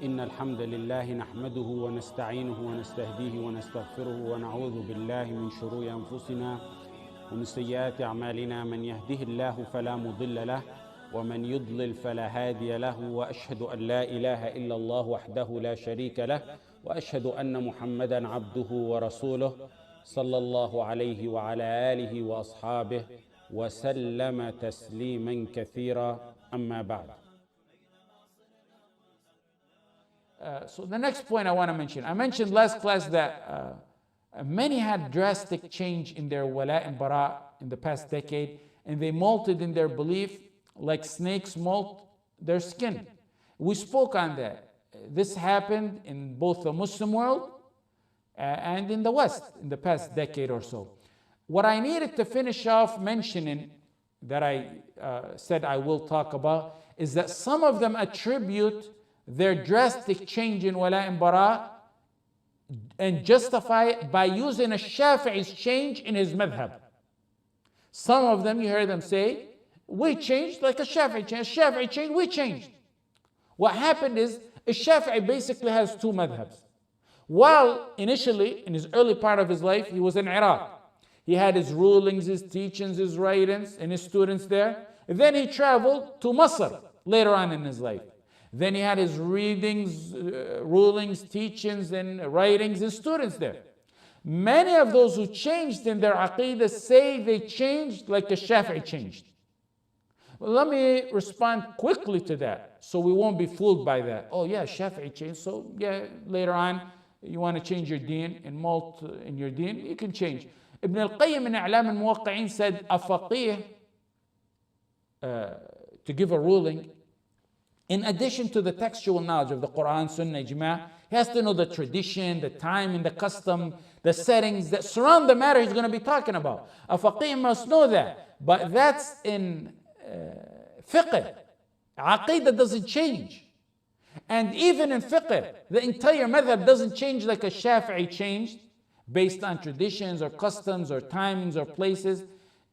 إن الحمد لله نحمده ونستعينه ونستهديه ونستغفره ونعوذ بالله من شرور أنفسنا ومن سيئات أعمالنا. من يهده الله فلا مضل له ومن يضلل فلا هادي له، وأشهد أن لا إله إلا الله وحده لا شريك له، وأشهد أن محمدا عبده ورسوله صلى الله عليه وعلى آله وأصحابه وسلم تسليما كثيرا. أما بعد. So the next point I want to mention, I mentioned last class that many had drastic change in their Walaa and Baraa in the past decade, and they molted in their belief like snakes molt their skin. We spoke on that. This happened in both the Muslim world and in the West in the past decade or so. What I needed to finish off mentioning that I said I will talk about is that some of them attribute their drastic change in Walaa and Baraa and justify it by using Ash-Shaafi'ee's change in his Madhab. Some of them, you hear them say, we changed like Ash-Shaafi'ee changed. Ash-Shaafi'ee changed, we changed. What happened is, Ash-Shaafi'ee basically has two madhabs. While initially, in his early part of his life, he was in Iraq. He had his rulings, his teachings, his writings, and his students there. And then he traveled to Musā later on in his life. Then he had his readings, rulings, teachings, and writings, and students there. Many of those who changed in their Aqeedah say they changed like Ash-Shaafi'ee changed. Well, let me respond quickly to that so we won't be fooled by that. Oh yeah, Shaafi'ee changed, so yeah, later on you want to change your deen and moult in your deen, you can change. Ibn al-Qayyim in A'lam al-Muwaqqi'in said a faqih, to give a ruling, in addition to the textual knowledge of the Quran, Sunnah, Ijma', he has to know the tradition, the time and the custom, the settings that surround the matter he's going to be talking about. A faqih must know that. But that's in fiqh. Aqeedah doesn't change. And even in fiqh, the entire madhab doesn't change like Ash-Shaafi'ee changed based on traditions or customs or timings or places.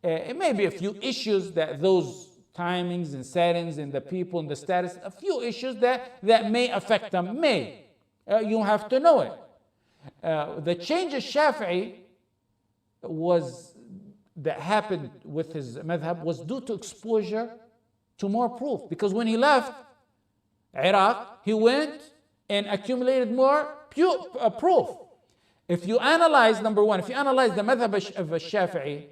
It may be a few issues that those timings and settings and the people and the status, a few issues that may affect them, you have to know it. The change of Shaafi'ee that happened with his madhab was due to exposure to more proof. Because when he left Iraq, he went and accumulated more proof. If you analyze, number one, if you analyze the madhab of Shaafi'ee,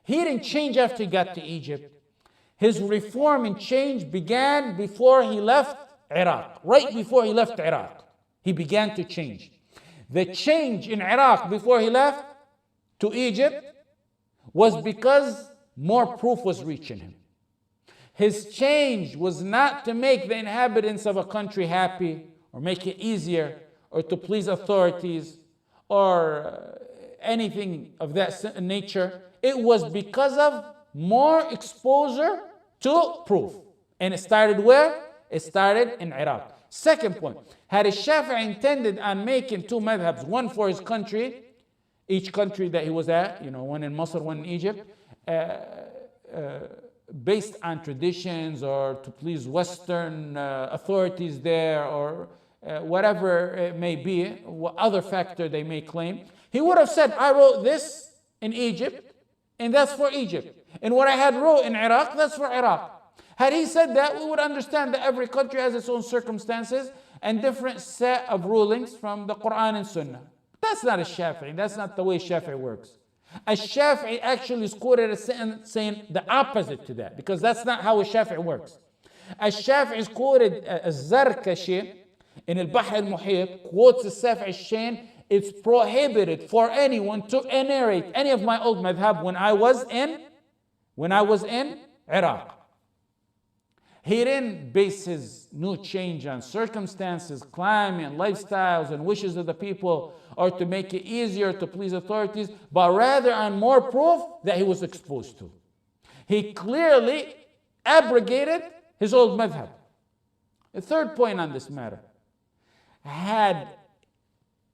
he didn't change after he got to Egypt. His reform and change began before he left Iraq. Right before he left Iraq, he began to change. The change in Iraq before he left to Egypt was because more proof was reaching him. His change was not to make the inhabitants of a country happy or make it easier or to please authorities or anything of that nature. It was because of more exposure to proof. And it started where? It started in Iraq. Second point, had Ash-Shaafi'ee intended on making two madhabs, one for his country, each country that he was at, one in Musā, one in Egypt, based on traditions or to please Western authorities there or whatever it may be, what other factor they may claim, he would have said, I wrote this in Egypt, and that's for Egypt. And what I had wrote in Iraq, that's for Iraq. Had he said that, we would understand that every country has its own circumstances and different set of rulings from the Quran and Sunnah. That's not Ash-Shaafi'ee. That's not the way Shaafi'ee works. Ash-Shaafi'ee actually is quoted as saying the opposite to that, because that's not how Ash-Shaafi'ee works. Ash-Shaafi'ee is quoted as Zarkashi in Al-Bahr al-Muhit, quotes As-Safi'i Shayn, it's prohibited for anyone to narrate any of my old madhab when I was in Iraq. He didn't base his new change on circumstances, climate, lifestyles, and wishes of the people, or to make it easier to please authorities, but rather on more proof that he was exposed to. He clearly abrogated his old madhab. The third point on this matter, had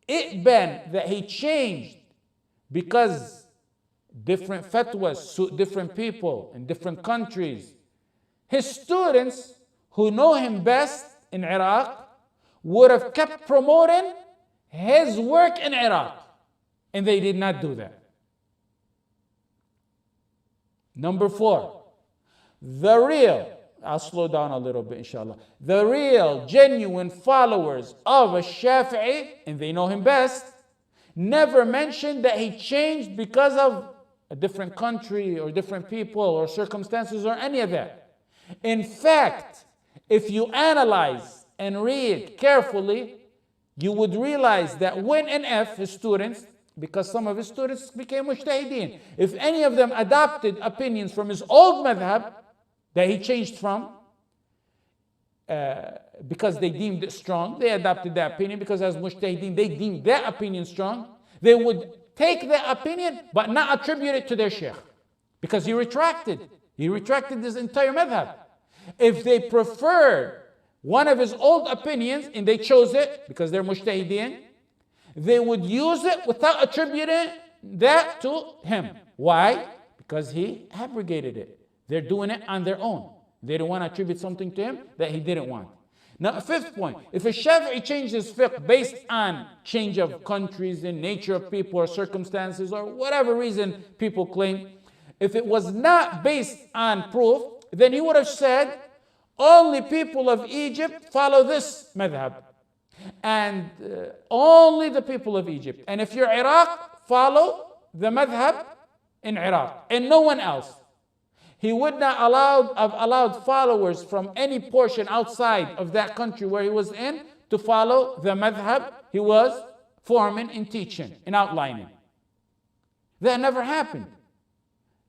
it been that he changed because different fatwas suit different people in different countries, his students who know him best in Iraq would have kept promoting his work in Iraq. And they did not do that. Number 4, I'll slow down a little bit, inshallah. The real, genuine followers of Ash-Shaafi'ee, and they know him best, never mentioned that he changed because of a different country or different people or circumstances or any of that. In fact, if you analyze and read carefully, you would realize that when his students, because some of his students became mujtahideen, if any of them adopted opinions from his old madhab that he changed from, because they deemed it strong, they adopted that opinion because as mujtahideen they deemed that opinion strong, they would take that opinion but not attribute it to their shaykh because he retracted his entire madhab. If they preferred one of his old opinions and they chose it because they're mujtahideen, they would use it without attributing that to him. Why? Because he abrogated it. They're doing it on their own. They don't want to attribute something to him that he didn't want. Now, 5th point, if a Shafi'i changed his fiqh based on change of countries and nature of people or circumstances or whatever reason people claim, if it was not based on proof, then he would have said, only people of Egypt follow this madhab. And only the people of Egypt. And if you're Iraq, follow the madhab in Iraq and no one else. He would not have allowed followers from any portion outside of that country where he was in to follow the madhab he was forming and teaching and outlining. That never happened.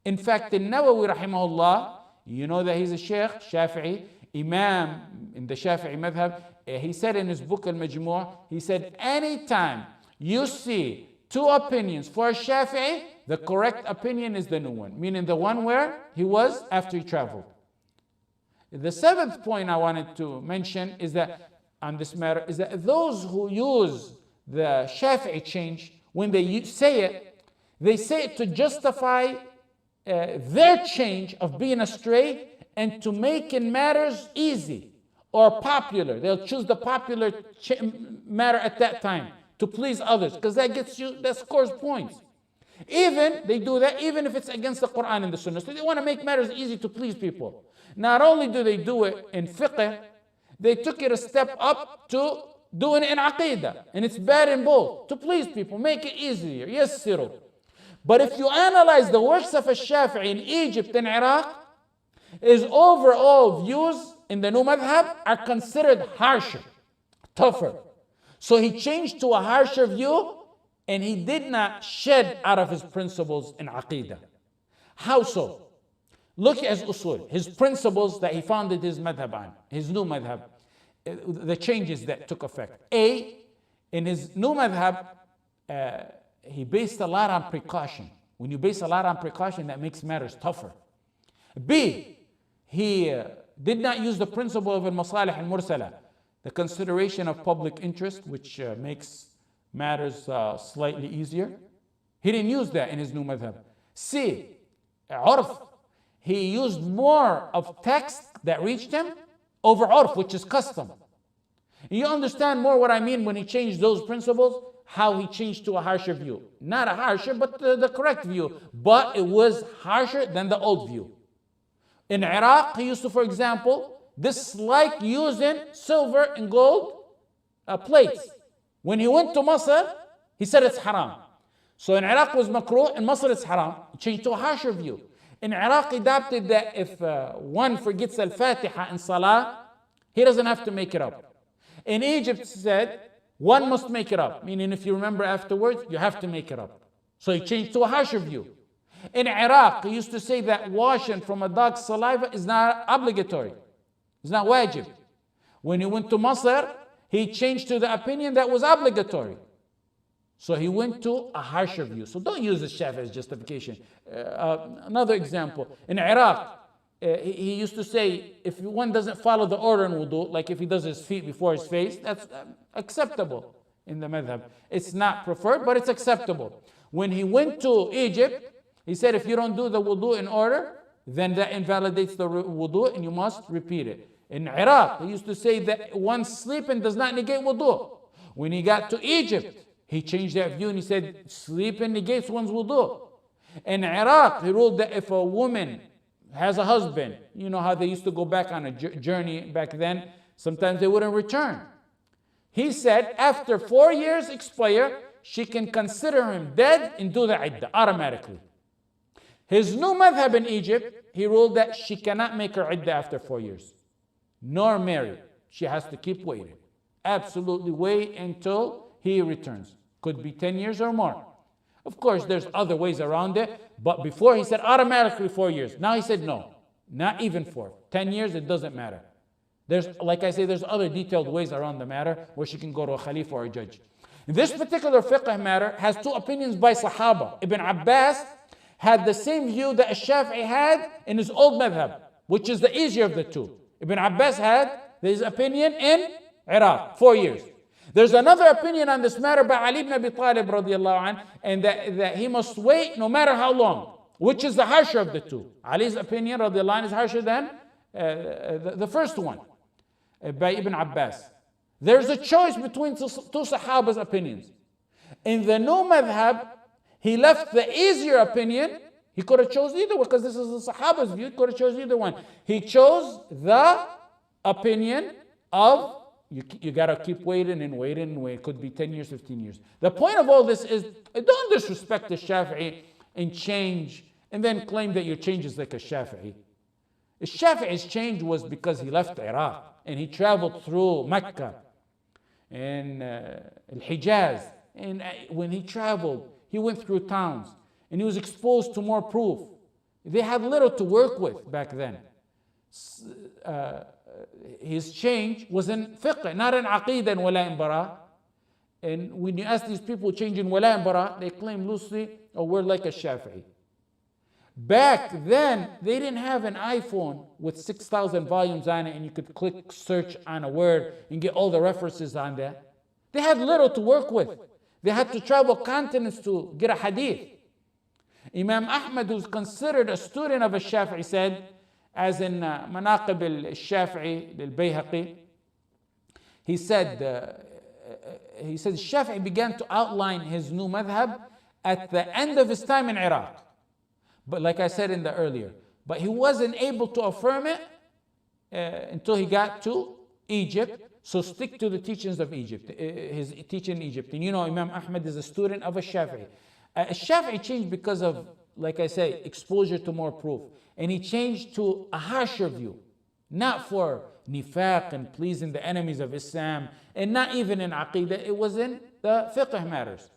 In fact, in Nawawi rahimahullah, you know that he's a Shaykh, Shafi'i, Imam in the Shafi'i madhab. He said in his book Al-Majmu', he said, anytime you see 2 opinions for a Shafi'i, the correct opinion is the new one, meaning the one where he was after he traveled. The 7th point I wanted to mention is that on this matter is that those who use the Shafi'i change, when they say it to justify their change of being astray and to making matters easy or popular. They'll choose the popular matter at that time to please others because that scores points. They do that even if it's against the Quran and the Sunnah. So they want to make matters easy to please people. Not only do they do it in fiqh, they took it a step up to doing it in Aqeedah. And it's bad in both. To please people, make it easier. Yes, Cyril. But if you analyze the works of Ash-Shaafi'ee in Egypt and Iraq, his overall views in the new madhab are considered harsher, tougher. So he changed to a harsher view and he did not shed out of his principles in Aqeedah. How so? Look at his usul, his principles that he founded his madhab on, his new madhab, the changes that took effect. In his new madhab, he based a lot on precaution. When you base a lot on precaution, that makes matters tougher. B, he did not use the principle of al-masalih al-mursala, the consideration of public interest, which makes matters slightly easier. He didn't use that in his new madhab. C, urf. He used more of text that reached him over urf, which is custom. You understand more what I mean when he changed those principles, how he changed to a harsher view. Not a harsher, but the correct view. But it was harsher than the old view. In Iraq, he used to, for example, dislike using silver and gold plates. When he went to Musā, he said it's haram. So in Iraq was makruh, in Musā it's haram. He changed to a harsher view. In Iraq, he adopted that if one forgets al-Fatiha in Salah, he doesn't have to make it up. In Egypt, he said, one must make it up. Meaning if you remember afterwards, you have to make it up. So he changed to a harsher view. In Iraq, he used to say that washing from a dog's saliva is not obligatory. It's not wajib. When he went to Masr, he changed to the opinion that was obligatory. So he went to a harsher view. So don't use the Shafi'i as justification. Another example. In Iraq, he used to say, if one doesn't follow the order in wudu, like if he does his feet before his face, that's acceptable in the madhab. It's not preferred, but it's acceptable. When he went to Egypt, he said, if you don't do the wudu in order, then that invalidates the wudu and you must repeat it. In Iraq, he used to say that one sleeping does not negate wudu. When he got to Egypt, he changed that view and he said sleeping negates one's wudu. In Iraq, he ruled that if a woman has a husband, you know how they used to go back on a journey back then, sometimes they wouldn't return. He said after 4 years expire, she can consider him dead and do the iddah automatically. His new madhab in Egypt, he ruled that she cannot make her iddah after 4 years, nor marry. She has to keep waiting. Absolutely wait until he returns. Could be 10 years or more. Of course, there's other ways around it, but before he said automatically 4 years. Now he said no, not even 4. 10 years, it doesn't matter. There's, like I say, there's other detailed ways around the matter where she can go to a khalifa or a judge. This particular fiqh matter has two opinions by Sahaba. Ibn Abbas had the same view that Ash-Shaafi'ee had in his old madhab, which is the easier of the two. Ibn Abbas had his opinion in Iraq, 4 years. There's another opinion on this matter by Ali ibn Abi Talib radiallahu anh, and that he must wait no matter how long, which is the harsher of the two. Ali's opinion radiallahu anh is harsher than the first one by Ibn Abbas. There's a choice between two Sahaba's opinions. In the new madhab, he left the easier opinion. He could have chose either one because this is the Sahaba's view. He could have chose either one. He chose the opinion of you got to keep waiting and waiting and waiting. It could be 10 years, 15 years. The point of all this is don't disrespect the Shafi'i and change and then claim that your change is like a Shafi'i. The Shafi'i's change was because he left Iraq and he traveled through Mecca and Al-Hijaz. And when he traveled, he went through towns and he was exposed to more proof. They had little to work with back then. His change was in fiqh, not in Aqeedah and Walaa and Baraa. And when you ask these people change in Walaa and Baraa, they claim loosely, oh, we're like a Shafi'i. Back then, they didn't have an iPhone with 6,000 volumes on it and you could click search on a word and get all the references on there. They had little to work with. They had to travel continents to get a hadith. Imam Ahmad, who's considered a student of Ash-Shaafi'ee, said, as in Manaqib al-Shaafi'ee, al-Bayhaqi, he said Shafi'i began to outline his new madhab at the end of his time in Iraq. But like I said in the earlier, but he wasn't able to affirm it until he got to Egypt. So stick to the teachings of Egypt, his teaching in Egypt. And you know, Imam Ahmad is a student of Ash-Shaafi'ee. Ash-Shaafi'ee changed because of, like I say, exposure to more proof. And he changed to a harsher view, not for nifaq and pleasing the enemies of Islam, and not even in Aqeedah, it was in the fiqh matters.